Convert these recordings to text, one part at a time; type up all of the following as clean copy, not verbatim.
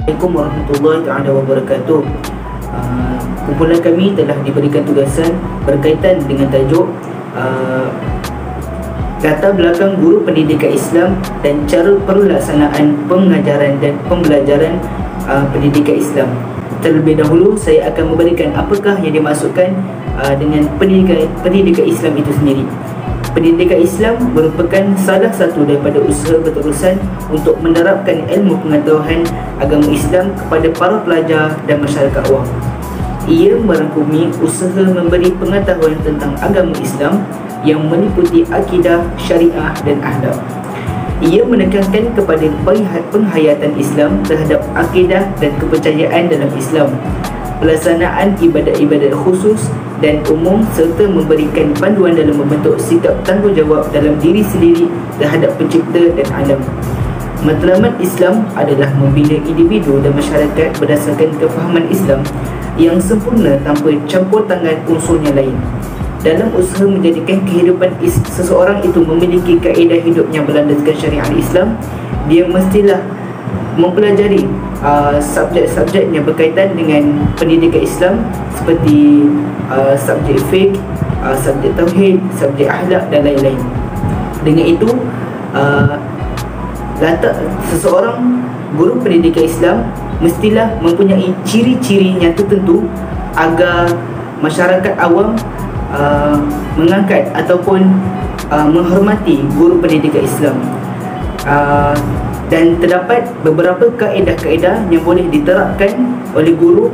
Assalamualaikum warahmatullahi taala wabarakatuh. Kumpulan kami telah diberikan tugasan berkaitan dengan tajuk latar belakang guru pendidikan Islam dan cara pelaksanaan pengajaran dan pembelajaran pendidikan Islam. Terlebih dahulu saya akan memberikan apakah yang dimaksudkan dengan pendidikan Islam itu sendiri. Pendidikan Islam merupakan salah satu daripada usaha berterusan untuk menerapkan ilmu pengetahuan agama Islam kepada para pelajar dan masyarakat awam. Ia merangkumi usaha memberi pengetahuan tentang agama Islam yang meliputi akidah, syariah dan akhlak. Ia menekankan kepada penghayatan Islam terhadap akidah dan kepercayaan dalam Islam, pelaksanaan ibadat-ibadat khusus dan umum serta memberikan panduan dalam membentuk sikap tanggungjawab dalam diri sendiri terhadap pencipta dan alam. Matlamat Islam adalah membina individu dan masyarakat berdasarkan kefahaman Islam yang sempurna tanpa campur tangan unsur yang lain. Dalam usaha menjadikan kehidupan seseorang itu memiliki kaedah hidup yang berlandaskan syariat Islam, dia mestilah mempelajari subjek-subjek yang berkaitan dengan pendidikan Islam seperti subjek fiqh, subjek tauhid, subjek akhlak dan lain-lain. Dengan itu, seseorang guru pendidikan Islam mestilah mempunyai ciri-ciri yang tertentu agar masyarakat awam mengangkat ataupun menghormati guru pendidikan Islam. Dan terdapat beberapa kaedah-kaedah yang boleh diterapkan oleh guru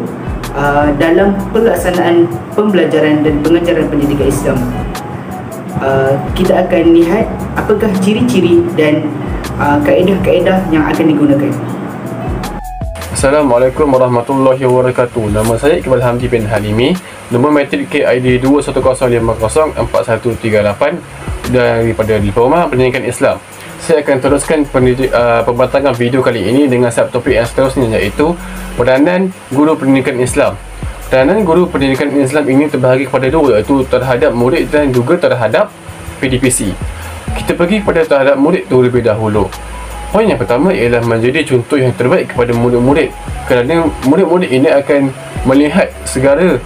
dalam pelaksanaan pembelajaran dan pengajaran pendidikan Islam. Kita akan lihat apakah ciri-ciri dan kaedah-kaedah yang akan digunakan. Assalamualaikum warahmatullahi wabarakatuh. Nama saya Iqbal Hamdi bin Halimi. Nombor matrik KID 210504138 daripada Diploma Pendidikan Islam. Saya akan teruskan pembatangan video kali ini dengan subtopik yang seterusnya, iaitu peranan guru pendidikan Islam. Peranan guru pendidikan Islam ini terbahagi kepada dua, iaitu terhadap murid dan juga terhadap PDPC. Kita pergi kepada terhadap murid terlebih dahulu. Poin yang pertama ialah menjadi contoh yang terbaik kepada murid-murid, kerana murid-murid ini akan melihat segala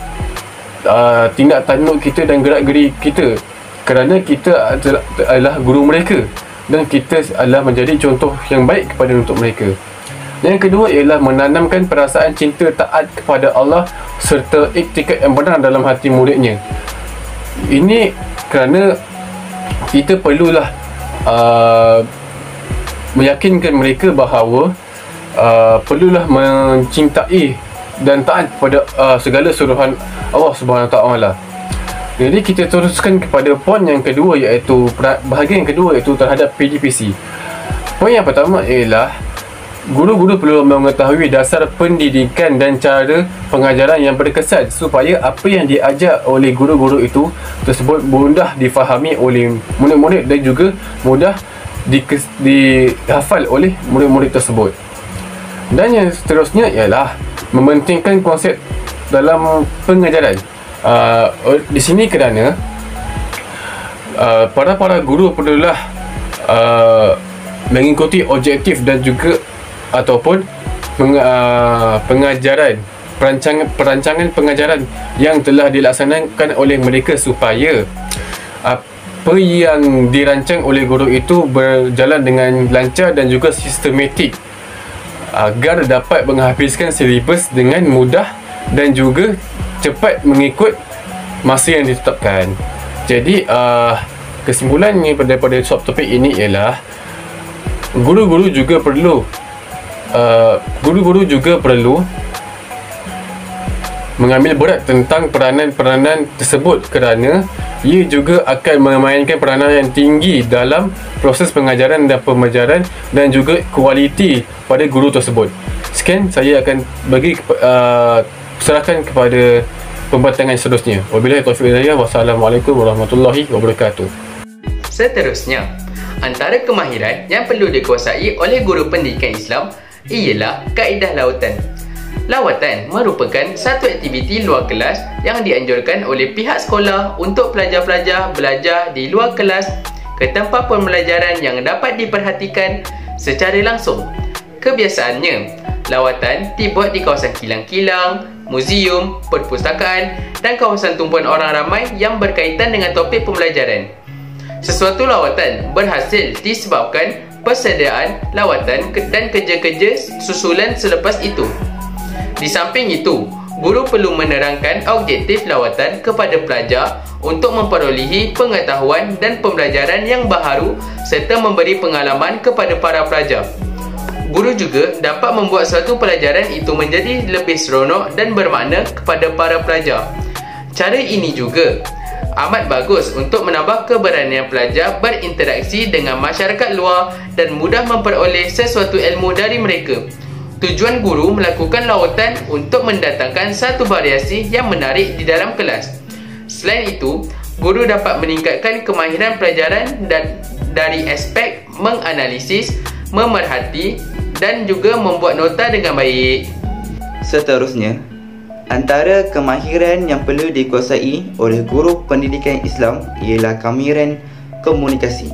tindak tanduk kita dan gerak-geri kita, kerana kita adalah guru mereka dan kita adalah menjadi contoh yang baik kepada untuk mereka. Yang kedua ialah menanamkan perasaan cinta taat kepada Allah serta iktikad yang benar dalam hati muridnya. Ini kerana kita perlulah meyakinkan mereka bahawa perlulah mencintai dan taat kepada segala suruhan Allah Subhanahu Taala. Jadi kita teruskan kepada poin yang kedua, iaitu bahagian yang kedua, iaitu terhadap PDPC. Poin yang pertama ialah guru-guru perlu mengetahui dasar pendidikan dan cara pengajaran yang berkesan supaya apa yang diajar oleh guru-guru itu tersebut mudah difahami oleh murid-murid dan juga mudah dihafal oleh murid-murid tersebut. Dan yang seterusnya ialah mementingkan konsep dalam pengajaran. Di sini kerana para guru perlulah mengikuti objektif dan juga ataupun pengajaran, perancangan pengajaran yang telah dilaksanakan oleh mereka supaya apa yang dirancang oleh guru itu berjalan dengan lancar dan juga sistematik, agar dapat menghabiskan silibus dengan mudah dan juga cepat mengikut masa yang ditetapkan. Jadi kesimpulannya daripada subtopik ini ialah guru-guru juga perlu mengambil berat tentang peranan-peranan tersebut, kerana ia juga akan memainkan peranan yang tinggi dalam proses pengajaran dan pembelajaran dan juga kualiti pada guru tersebut. Sekian, saya akan serahkan kepada pembatangan seterusnya. Wabillahi taufiq wal hidayah. Wassalamualaikum warahmatullahi wabarakatuh. Seterusnya, antara kemahiran yang perlu dikuasai oleh guru pendidikan Islam ialah kaedah lawatan. Lawatan merupakan satu aktiviti luar kelas yang dianjurkan oleh pihak sekolah untuk pelajar-pelajar belajar di luar kelas ke tempat pembelajaran yang dapat diperhatikan secara langsung. Kebiasaannya, lawatan dibuat di kawasan kilang-kilang, muzium, perpustakaan dan kawasan tumpuan orang ramai yang berkaitan dengan topik pembelajaran. Sesuatu lawatan berhasil disebabkan persediaan lawatan dan kerja-kerja susulan selepas itu. Di samping itu, guru perlu menerangkan objektif lawatan kepada pelajar untuk memperolehi pengetahuan dan pembelajaran yang baharu serta memberi pengalaman kepada para pelajar. Guru juga dapat membuat suatu pelajaran itu menjadi lebih seronok dan bermakna kepada para pelajar. Cara ini juga amat bagus untuk menambah keberanian pelajar berinteraksi dengan masyarakat luar dan mudah memperoleh sesuatu ilmu dari mereka. Tujuan guru melakukan lawatan untuk mendatangkan satu variasi yang menarik di dalam kelas. Selain itu, guru dapat meningkatkan kemahiran pelajaran dan dari aspek menganalisis, memerhati dan juga membuat nota dengan baik. Seterusnya, antara kemahiran yang perlu dikuasai oleh guru pendidikan Islam ialah kemahiran komunikasi.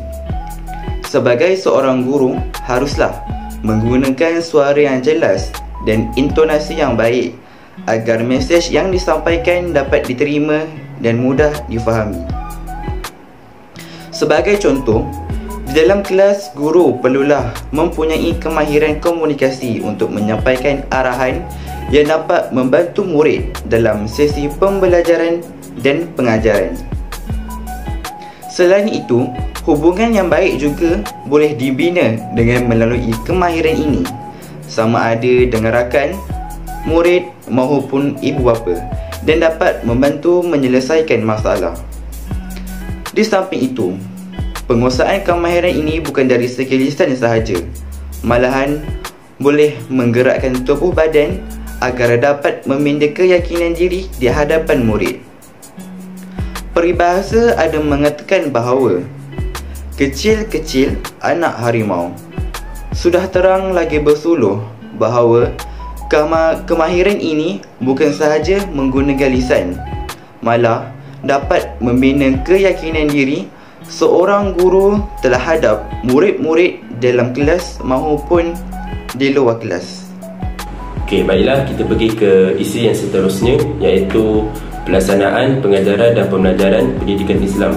Sebagai seorang guru, haruslah menggunakan suara yang jelas dan intonasi yang baik agar mesej yang disampaikan dapat diterima dan mudah difahami. Sebagai contoh, di dalam kelas, guru perlulah mempunyai kemahiran komunikasi untuk menyampaikan arahan yang dapat membantu murid dalam sesi pembelajaran dan pengajaran. Selain itu, hubungan yang baik juga boleh dibina dengan melalui kemahiran ini, sama ada dengan rakan, murid maupun ibu bapa, dan dapat membantu menyelesaikan masalah. Di samping itu, penguasaan kemahiran ini bukan dari segi lisan sahaja, malahan boleh menggerakkan tubuh badan agar dapat membina keyakinan diri di hadapan murid. Peribahasa ada mengatakan bahawa kecil-kecil anak harimau. Sudah terang lagi bersuluh bahawa kemahiran ini bukan sahaja menggunakan lisan, malah dapat membina keyakinan diri seorang guru terhadap murid-murid dalam kelas maupun di luar kelas. Okey, baiklah, kita pergi ke isi yang seterusnya, iaitu pelaksanaan pengajaran dan pembelajaran pendidikan Islam.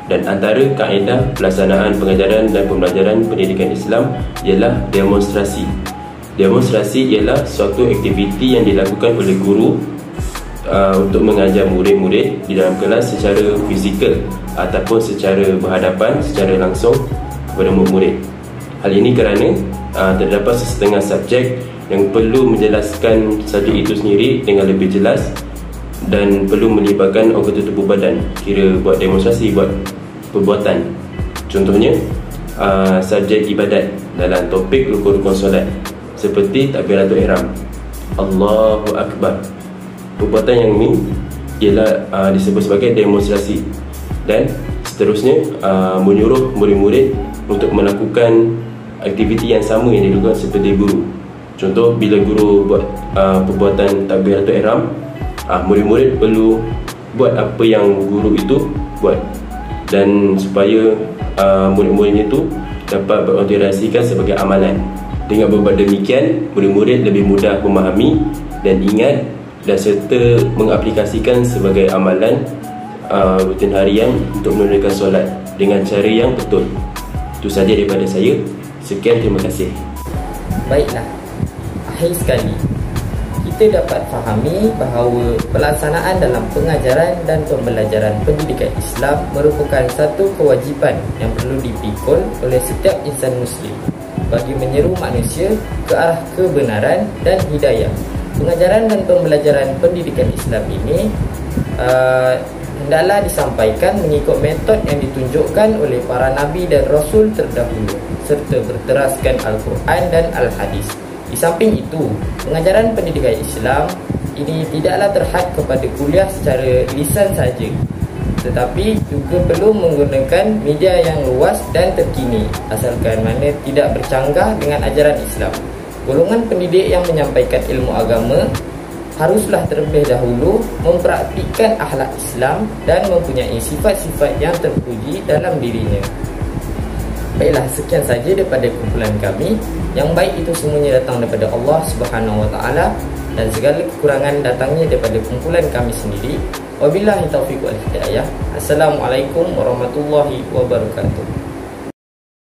Dan antara kaedah pelaksanaan pengajaran dan pembelajaran pendidikan Islam ialah demonstrasi. Demonstrasi ialah suatu aktiviti yang dilakukan oleh guru untuk mengajar murid-murid di dalam kelas secara fizikal ataupun secara berhadapan, secara langsung kepada murid-murid. Hal ini kerana terdapat setengah subjek yang perlu menjelaskan subjek itu sendiri dengan lebih jelas dan perlu melibatkan anggota tubuh badan, kira buat demonstrasi, buat perbuatan. Contohnya subjek ibadat dalam topik rukun-rukun solat seperti takbiratul ihram, Allahu Akbar. Perbuatan yang ini ialah disebut sebagai demonstrasi. Dan seterusnya menyuruh murid-murid untuk melakukan aktiviti yang sama yang dilakukan seperti guru. Contoh, bila guru buat perbuatan takbiratul ihram, murid-murid perlu buat apa yang guru itu buat, dan supaya murid-muridnya itu dapat berorientasikan sebagai amalan. Dengan berbuat demikian, murid-murid lebih mudah memahami dan ingat dan serta mengaplikasikan sebagai amalan rutin harian untuk menunaikan solat dengan cara yang betul. Itu sahaja daripada saya. Sekian, terima kasih. Baiklah, akhir sekali kita dapat fahami bahawa pelaksanaan dalam pengajaran dan pembelajaran pendidikan Islam merupakan satu kewajipan yang perlu dipikul oleh setiap insan Muslim bagi menyeru manusia ke arah kebenaran dan hidayah. Pengajaran dan pembelajaran pendidikan Islam ini hendaklah disampaikan mengikut metod yang ditunjukkan oleh para Nabi dan Rasul terdahulu serta berteraskan Al-Quran dan Al-Hadis. Di samping itu, pengajaran pendidikan Islam ini tidaklah terhad kepada kuliah secara lisan saja, tetapi juga perlu menggunakan media yang luas dan terkini asalkan mana tidak bercanggah dengan ajaran Islam. Golongan pendidik yang menyampaikan ilmu agama haruslah terlebih dahulu mempraktikkan akhlak Islam dan mempunyai sifat-sifat yang terpuji dalam dirinya. Baiklah, sekian saja daripada kumpulan kami. Yang baik itu semuanya datang daripada Allah Subhanahu Wa Taala dan segala kekurangan datangnya daripada kumpulan kami sendiri. Wabillahi taufiq wal hidayah. Assalamualaikum warahmatullahi wabarakatuh.